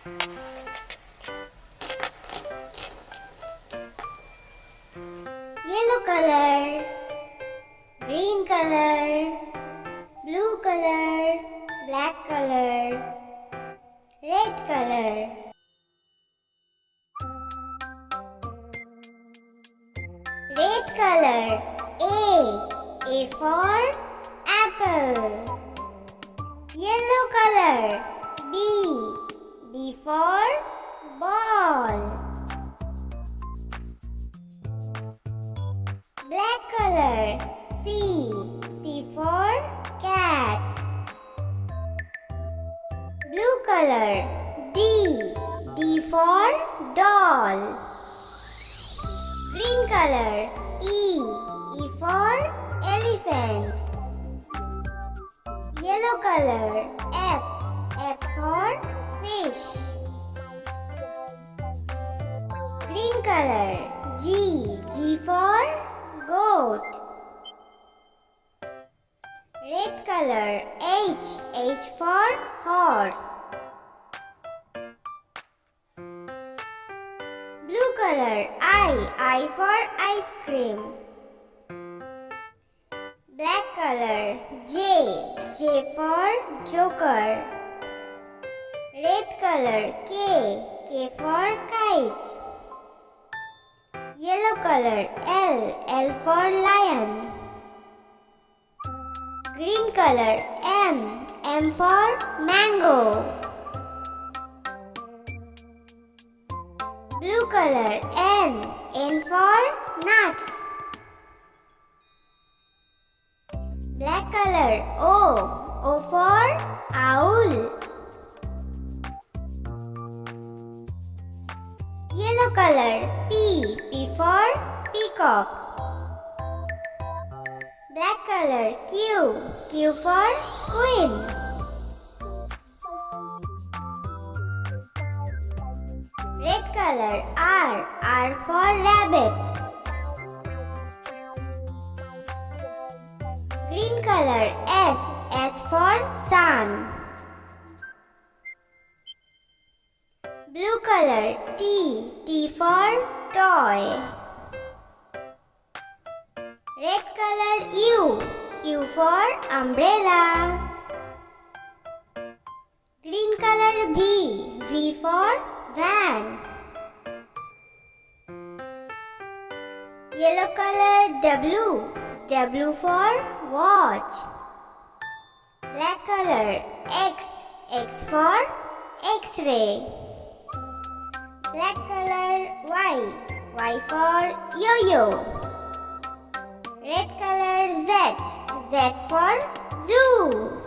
Yellow color, green color, blue color, black color, red color. Red color. A for apple. Yellow color. B for ball. Black color. C for cat. Blue color. D for doll. Green color. E for elephant. Yellow color. F for fish. Green color. G for goat. Red color. H for horse. Blue color. I for ice cream. Black color. J for joker. Red color. K for kite. Yellow color. L for lion. Green color. M for mango. Blue color. N for nuts. Black color. O for owl. Yellow color. P for peacock. Black color. Q for queen. Red color. R for rabbit. Green color. S for sun. Blue color. T for toy. Red color. U for umbrella. Green color. V for van. Yellow color. W for watch. Black color. X for X-ray. Black color. Y for yo-yo. Red color. Z for zoo.